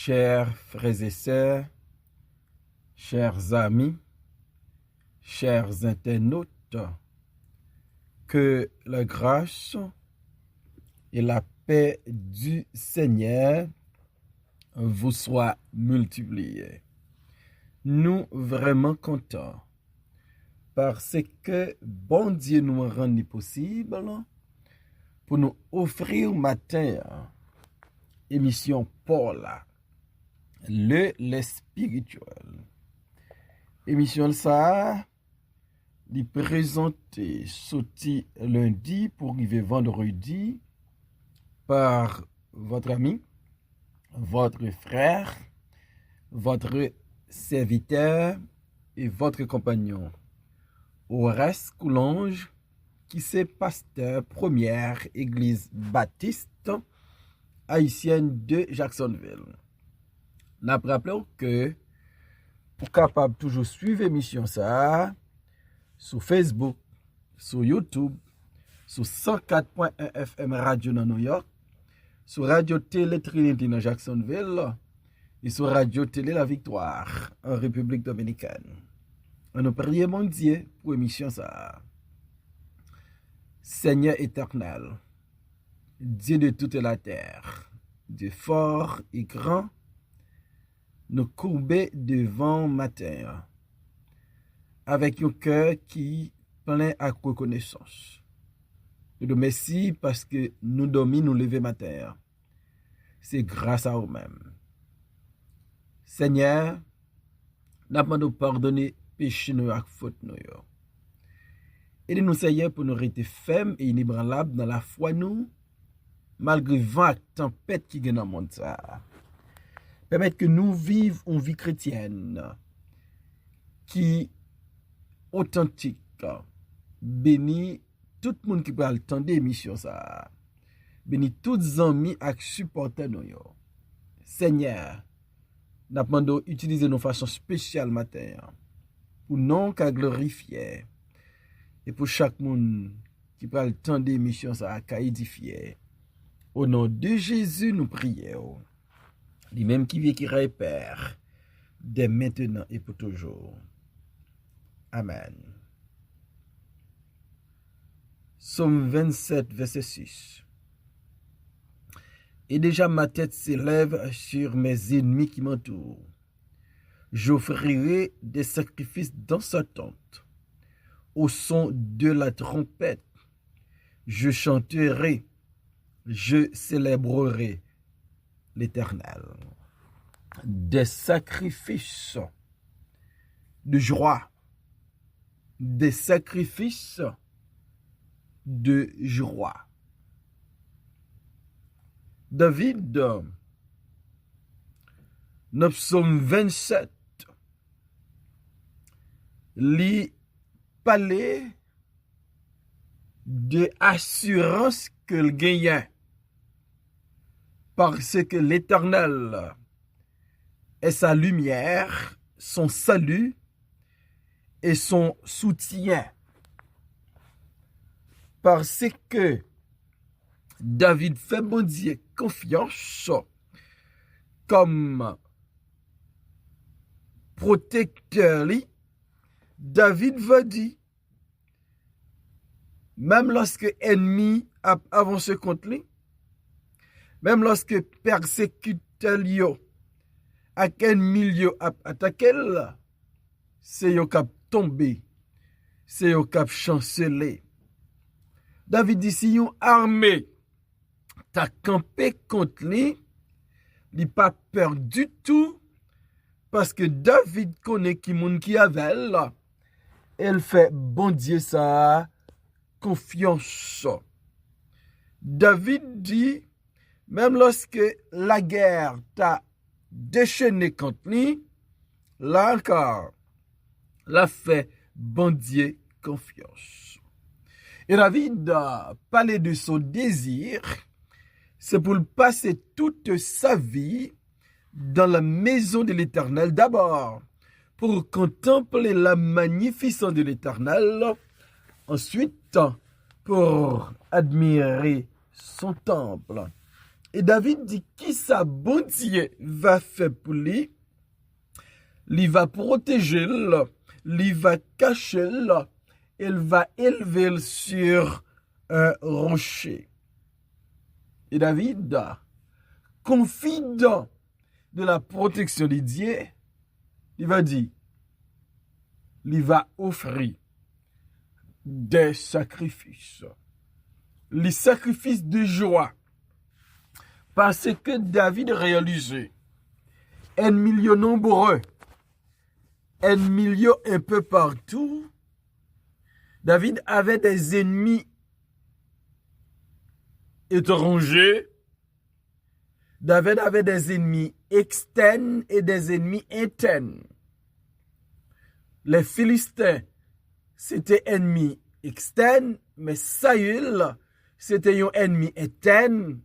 Chers frères et sœurs, chers amis, chers internautes, que la grâce et la paix du Seigneur vous soient multipliées. Nous vraiment contents parce que bon Dieu nous rend possible pour nous offrir matin émission Paul, le spirituel. Émission ça, il présenté sorti lundi pour arriver vendredi par votre ami, votre frère, votre serviteur et votre compagnon. Horace Coulange, qui c'est pasteur première église baptiste haïtienne de Jacksonville. Nous rappelons que pour capable toujours suivre l'émission ça sur Facebook, sur YouTube, sur 104.1 FM Radio dans New York, sur Radio Télé Trinity dans Jacksonville et sur Radio Télé La Victoire en République Dominicaine. On nous prie mon Dieu pour l'émission ça. Seigneur éternel, Dieu de toute la terre, Dieu fort et grand, nous courber devant matin avec un cœur qui plein à reconnaissance. Nous te remercions parce que nous dormons, nous lever matin. C'est grâce à vous-même. Seigneur, nous demandons pardonner péché nous et faute nous. Aidez-nous, Seigneur, pour nous rester fermes et inébranlables dans la foi nous, malgré vent et tempête qui gagne dans le monde. Permettre que nous vivions une vie chrétienne qui authentique. Béni tout le monde qui peut attendre l'émission ça. Béni tous les amis et supporters nous. Seigneur, nous demandons d'utiliser nos façons spéciales matin pour non qu'à glorifier et pour chaque monde qui peut attendre l'émission ça qu'à édifier. Au nom de Jésus, nous prions. Lui-même qui vit qui répère dès maintenant et pour toujours. Amen. Psaume 27, verset 6. Et déjà ma tête s'élève sur mes ennemis qui m'entourent. J'offrirai des sacrifices dans sa tente. Au son de la trompette, je chanterai, je célébrerai l'Éternel. Des sacrifices de joie. Des sacrifices de joie. David, dans Psaume 27, lui parlait de assurance que le gagnant parce que l'Éternel est sa lumière, son salut et son soutien. Parce que David fait bon Dieu confiance comme protecteur. David veut dire, même lorsque l'ennemi a avancé contre lui, même lorsque persécuteur à quel milieu a attaqué, c'est yo cap tombé, c'est yo cap chancelé. David dit si yon armée t'a campé contre lui, il pas peur du tout parce que David connaît qui moun qui avait là. Elle fait bon Dieu ça confiance. David dit même lorsque la guerre t'a déchaîné contre lui, là encore, la fait bon Dieu confiance. Et David parlait de son désir, c'est pour passer toute sa vie dans la maison de l'Éternel, d'abord pour contempler la magnificence de l'Éternel, ensuite pour admirer son temple. Et David dit qui sa bon Dieu va faire pour lui. Il va protéger, il va cacher, il va élever sur un rocher. Et David, confident de la protection de Dieu, il va dire, il va offrir des sacrifices. Les sacrifices de joie. Parce que David réalisait un milieu nombreux, un milieu un peu partout. David avait des ennemis étrangers. David avait des ennemis externes et des ennemis internes. Les Philistins, c'était ennemi externe, mais Saül, c'était un ennemi interne.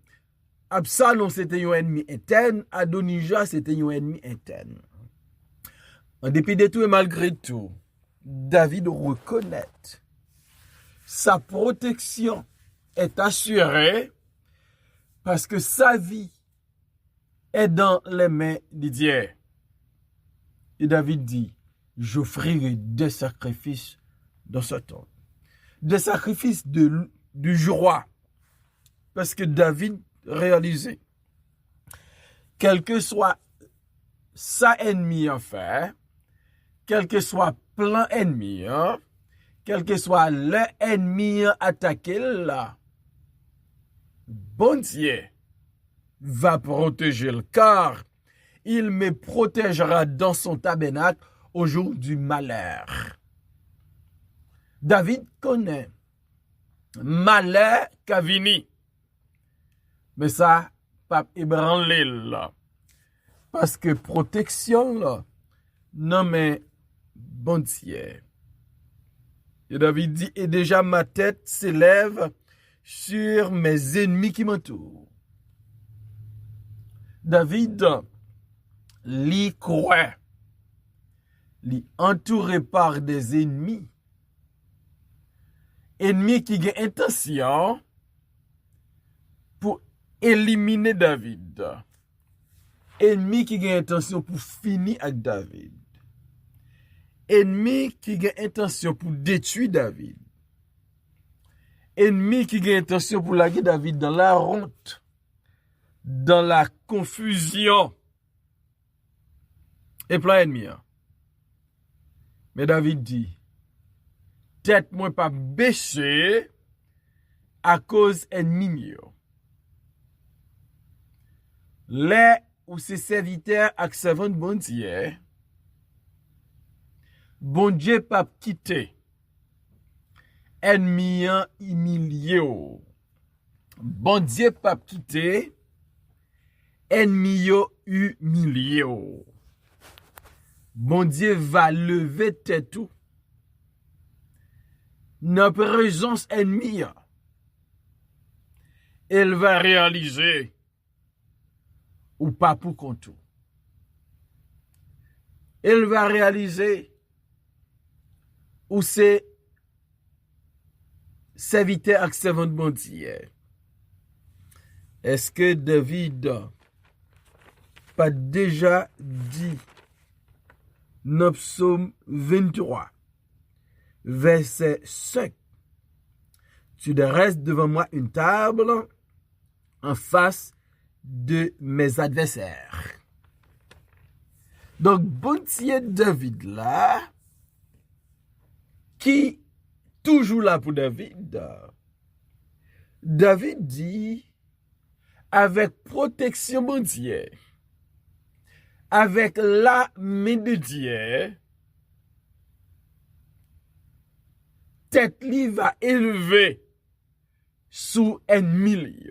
Absalom, c'était un ennemi interne. Adonijah, c'était un ennemi interne. En dépit de tout et malgré tout, David reconnaît sa protection est assurée parce que sa vie est dans les mains de Dieu. Et David dit, j'offrirai des sacrifices dans ce temps. Des sacrifices de joie. Parce que David réalisait, quel que soit sa ennemi en fait, quel que soit plan ennemi, quel que soit l'ennemi attaqué là, bon Dieu va protéger le car il me protégera dans son tabernacle au jour du malheur. David connaît malheur Kavini. Mais ça, pas ébranlé là. Parce que protection là, non mais bon Dieu. Et David dit, et déjà ma tête s'élève sur mes ennemis qui m'entourent. David, l'y croit, l'y entouré par des ennemis. Ennemis qui ont intention pour éliminer David. Ennemis qui ont intention pour finir avec David. Ennemis qui ont intention pour détruire David. Ennemis qui ont intention pour laguer David dans la honte, dans la confusion. Et plein ennemi. Mais David dit, tête moi pas baissé à cause ennemi. Les ou ses serviteurs ak servant bon Dieu, bon Dieu pas quitter ennemi humilié. Bon Dieu pas quitter ennemi humilié. Bon Dieu va lever tête tout. Dans présence ennemi. Elle va réaliser ou pas pour compte. Elle va réaliser ou c'est serviteur ak servant bon Dieu. Est-ce que David pas déjà dit dans Psaume 23 verset 5, tu dresses devant moi une table en face de mes adversaires. Donc, bon Dieu David là, qui toujours là pour David, David dit, avec protection bon Dieu, avec la main de Dieu, tête li va élever sous ennemi.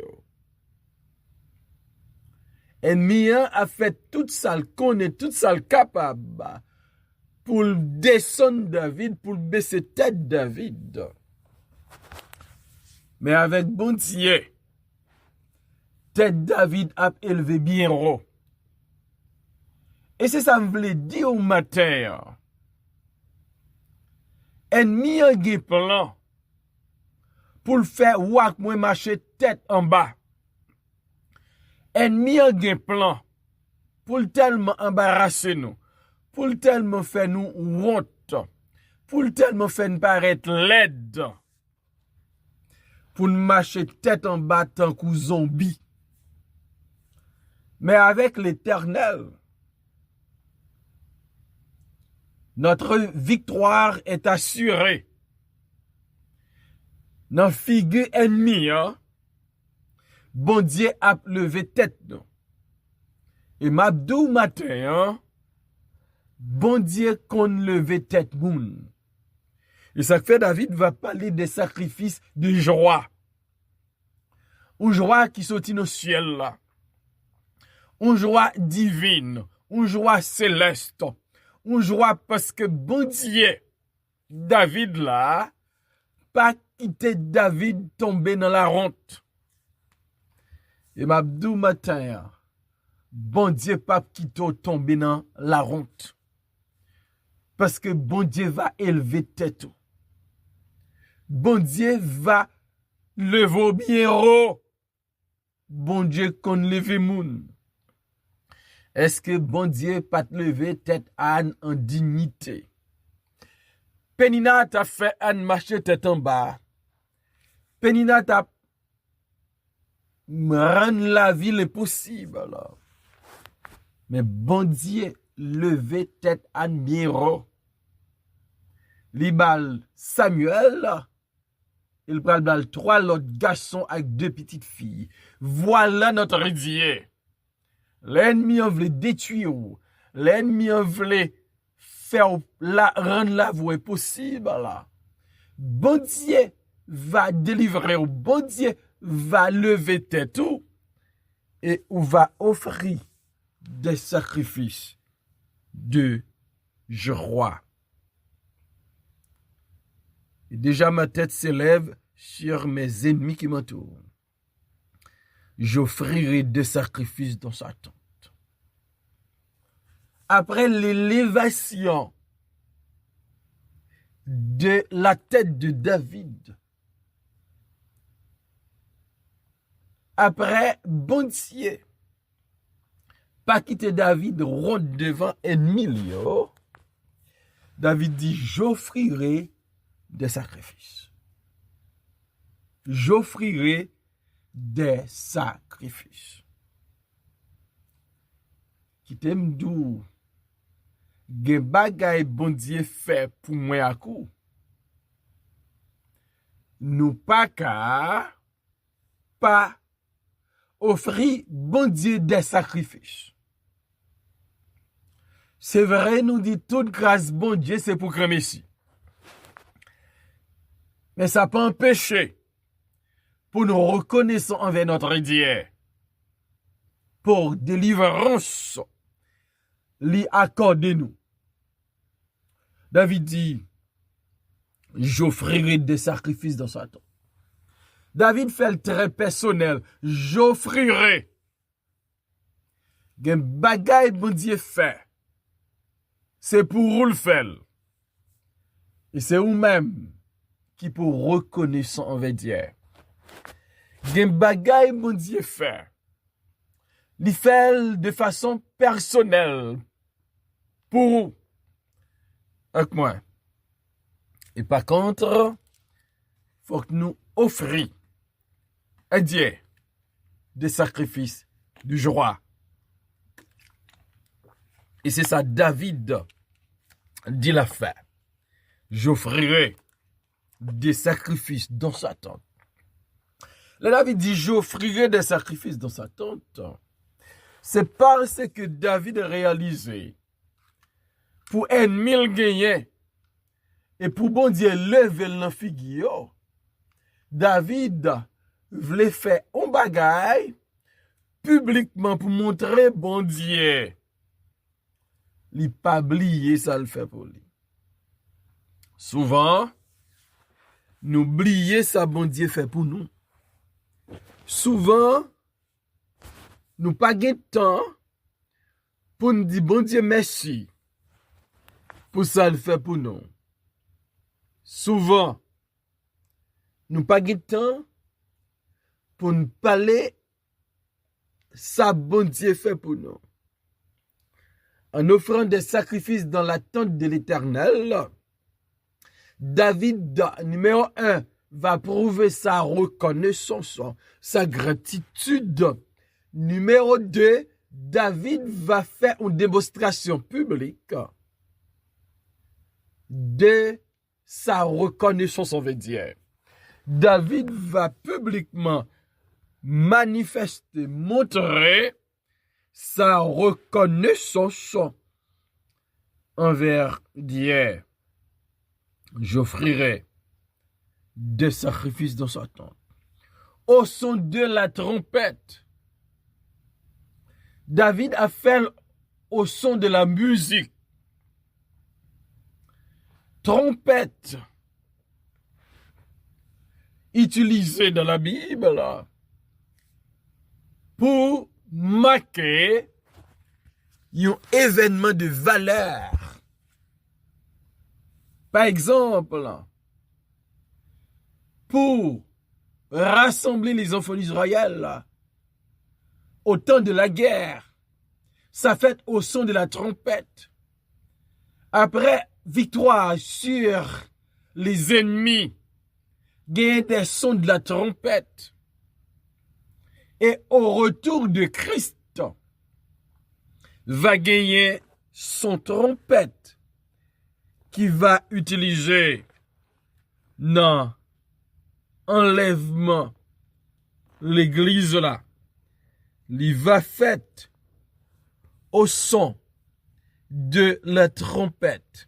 Ennemi a fait tout ça le connaît, tout ça le capable pour descendre David, pour baisser tête David. Mais avec bon Dieu, tête David a élevé bien haut. Et c'est ça me voulait dire au matin. Ennemi a un plan pour le faire wak moi marcher tête en bas. ennemi a gen plan pour tellement embarrasser nous, pour tellement faire nous honte, pour tellement faire nous paraître laide, pour nous marcher tête en bas tant que zombie. Mais avec l'Éternel, notre victoire est assurée. Dans figure ennemi, bon Dieu a levé tête nous. Et m'abdou matin, bon Dieu qu'on levé tête moun. Et ça fait David va parler des sacrifices de joie. Une joie qui sortit dans le ciel là. Une joie divine, une joie céleste. Une joie parce que bon Dieu, David là, pas quitter David tomber dans la honte. Et m'abdou matin, bon Dieu pas quitter tomber dans la honte. Parce que bon Dieu va élever tête. Bon Dieu va lever bien haut. Bon Dieu qu'on leve moun. Est-ce que bon Dieu pas te lever tête Anne en dignité? Pénina t'a fait Anne marcher tête en bas. Pénina t'a rendre la vie le possible alors. Mais bon Dieu lever tête Anne bien haut. Libal Samuel, il prend 3 autres garçons avec 2 petites filles. Voilà notre Dieu. L'ennemi a voulu détruire. L'ennemi a voulu faire rendre la voie possible là. Bon Dieu va délivrer. Bon Dieu va lever tête et on va offrir des sacrifices de joie. Et déjà ma tête s'élève sur mes ennemis qui m'entourent. J'offrirai des sacrifices dans sa tente. Après l'élévation de la tête de David, après bon Dieu, pas quitter David ronde devant ennemi, David dit, j'offrirai des sacrifices. J'offrirai des sacrifices. Qui t'aime d'où? Gen bagay bon Dieu fait pour moi à coup. Nous pas offrir bon Dieu des sacrifices. C'est vrai, nous dit toute grâce bon Dieu c'est pour grand Messie. Mais ça peut empêcher pour nous reconnaissons envers notre Dieu. Pour délivrance, lui accorder nous. David dit, j'offrirai des sacrifices dans sa tente. David fait le très personnel. J'offrirai. Gen bagay bon Dieu fait. C'est pour vous le faire. Et c'est vous-même qui pour reconnaissant envers Dieu. Gen bagay bon Dieu fait. Il fait de façon personnelle. Pour vous. Avec moi. Et par contre, faut que nous offrions à Dieu des sacrifices de joie. Et c'est ça David dit la fait. J'offrirai des sacrifices dans sa tente. Là, David dit j'offrirai des sacrifices dans sa tente. C'est parce que David a réalisé pour ennemi le gagner et pour bon Dieu lever le figure. David voulait faire un bagay publiquement pour montrer bon Dieu. Il pas oublié ça le fait pour lui. Souvent, nous oublions ça bon Dieu fait pour nous. Souvent, nous pas de temps pour nous dire bon Dieu merci pour ça le fait pour nous. Souvent, nous pas de temps pour nous parler ça bon Dieu fait pour nous. En offrant des sacrifices dans l'attente de l'Éternel, David, numéro 1, va prouver sa reconnaissance, sa gratitude. Numéro 2, David va faire une démonstration publique de sa reconnaissance envers Dieu. David va publiquement manifester, montrer sa reconnaissance envers Dieu. J'offrirai des sacrifices dans sa tente. Au son de la trompette. David a fait au son de la musique. Trompette utilisée dans la Bible pour marquer un événement de valeur. Par exemple, pour rassembler les enfants d'Israël au temps de la guerre, ça fait au son de la trompette. Après victoire sur les ennemis, gagne des sons de la trompette. Et au retour de Christ, va gagner son trompette qui va utiliser dans enlèvement l'église là. Il va fait au son de la trompette.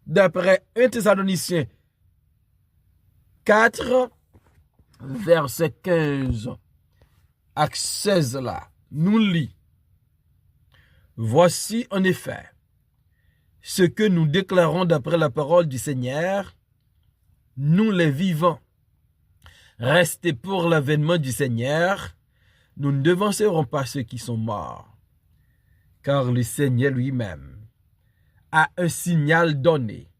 D'après 1 Thessaloniciens 4, verset 15 à 16 là, nous lit. Voici en effet ce que nous déclarons d'après la parole du Seigneur, nous les vivants. Restez pour l'avènement du Seigneur, nous ne devancerons pas ceux qui sont morts, car le Seigneur lui-même a un signal donné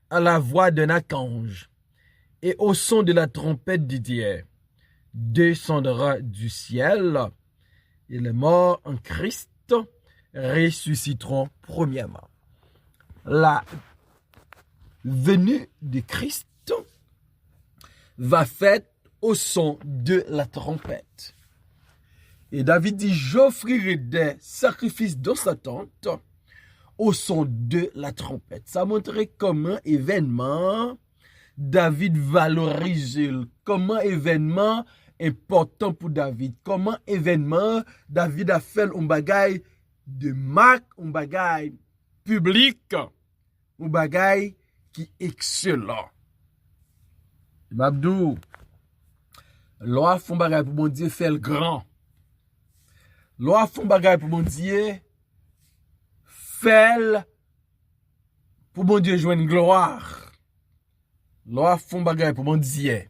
à la voix d'un archange et au son de la trompette de Dieu descendra du ciel et les morts en Christ ressusciteront premièrement. La venue de Christ va faite au son de la trompette. Et David dit, j'offrirai des sacrifices dans sa tente au son de la trompette. Ça montrait comment événement David valorisait, comment événement important pour David, comment événement David a fait un bagage de marque, un bagage public, un bagage qui est excellent. Mabdou, l'on fait un bagage pour mon Dieu fait le grand. L'on fait un bagage pour mon Dieu fait pour mon Dieu jouer une gloire. L'on fait un bagage pour mon Dieu.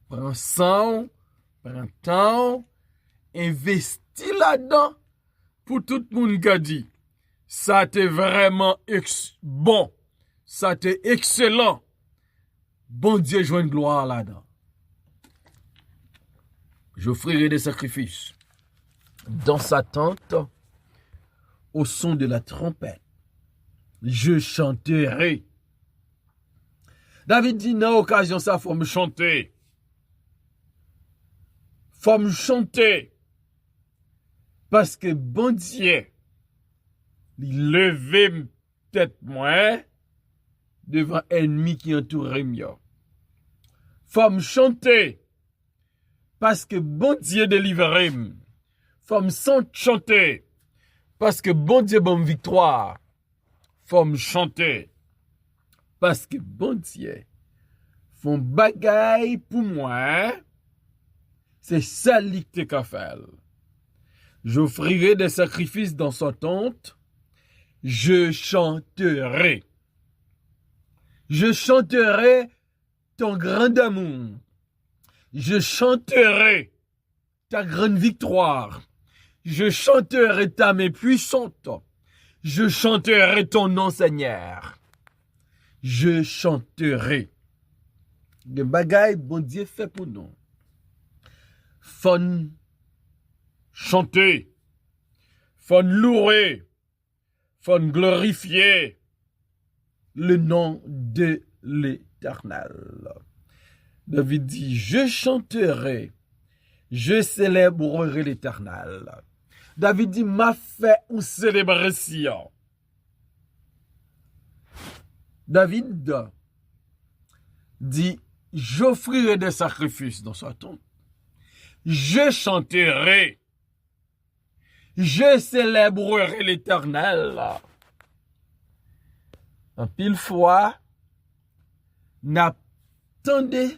Prends sang, prends temps, investis là-dedans pour tout le monde qui a dit. Ça t'est vraiment bon. Ça t'est excellent. Bon Dieu joue une gloire là-dedans. J'offrirai des sacrifices dans sa tente au son de la trompette. Je chanterai. David dit, dans l'occasion, ça, faut me chanter. Faut me chanter. Parce que bon Dieu, il levait peut-être moins devant ennemi qui entourait mieux. Faut me chanter. Parce que bon Dieu délivrait. Faut me chanter. Parce que bon Dieu bonne victoire. Faut me chanter. Parce que bon Dieu font bagaille pour moi. C'est ça qui qu'a fait. J'offrirai des sacrifices dans sa tente. Je chanterai. Je chanterai ton grand amour. Je chanterai ta grande victoire. Je chanterai ta main puissante. Je chanterai ton nom, Seigneur. Je chanterai. De bagaille, bon Dieu fait pour nous. Fon chanter, faut louer, faut glorifier le nom de l'Éternel. David dit, je chanterai, je célébrerai l'Éternel. David dit, m'a fait une célébration. David dit, j'offrirai des sacrifices dans sa tombe. Je chanterai. Je célébrerai l'Éternel. En pile fois, n'attendez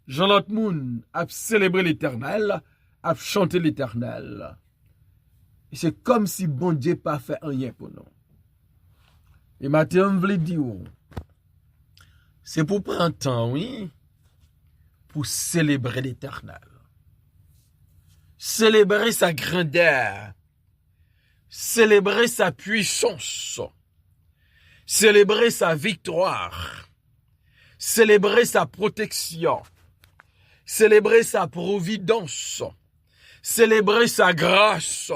Jean l'autre monde à célébrer l'Éternel, à chanter l'Éternel. C'est comme si bon Dieu pas fait rien pour nous. Et maintenant, on veut dire, c'est pour prendre temps, oui, pour célébrer l'Éternel. Célébrer sa grandeur. Célébrer sa puissance. Célébrer sa victoire. Célébrer sa protection. Célébrer sa providence. Célébrer sa grâce.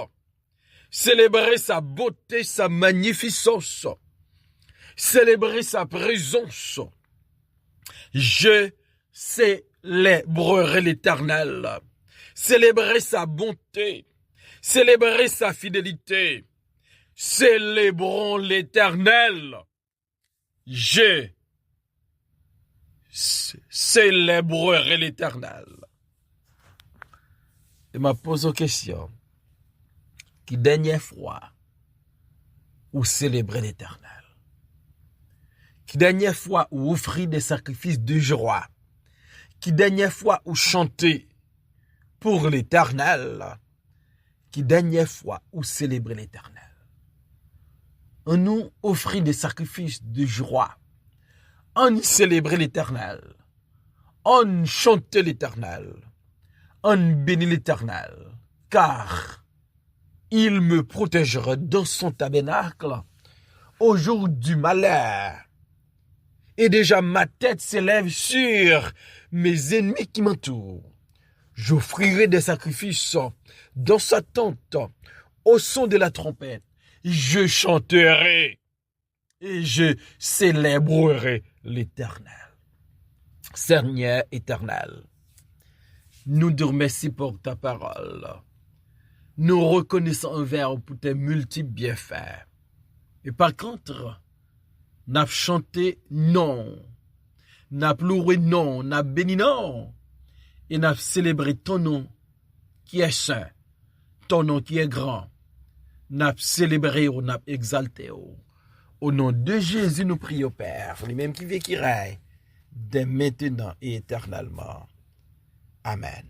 Célébrer sa beauté, sa magnificence. Célébrer sa présence. Je célébrerai l'Éternel. Célébrer sa bonté. Célébrer sa fidélité. Célébrons l'Éternel. Je célébrerai l'Éternel. Et m'a posé une question. Qui dernière fois ou célébrer l'Éternel? Qui dernière fois ou offrir des sacrifices de joie? Qui dernière fois ou chanter pour l'Éternel? Qui dernière fois ou célébrer l'Éternel? On nous offrit des sacrifices de joie. On célébrait l'Éternel. On chantait l'Éternel. On bénit l'Éternel. Car il me protégera dans son tabernacle au jour du malheur. Et déjà ma tête s'élève sur mes ennemis qui m'entourent. J'offrirai des sacrifices dans sa tente au son de la trompette. Je chanterai et je célébrerai l'Éternel. Seigneur éternel, nous te remercions pour ta parole. Nous reconnaissons envers pour tes multiples bienfaits. Et par contre, n'a chanté non, n'a pleuré non, n'a béni non, et n'a célébré ton nom qui est saint, ton nom qui est grand, n'a célébré ou n'a exalté. Au nom de Jésus, nous prions, Père, lui-même qui vit, qui règne, dès maintenant et éternellement. Amen.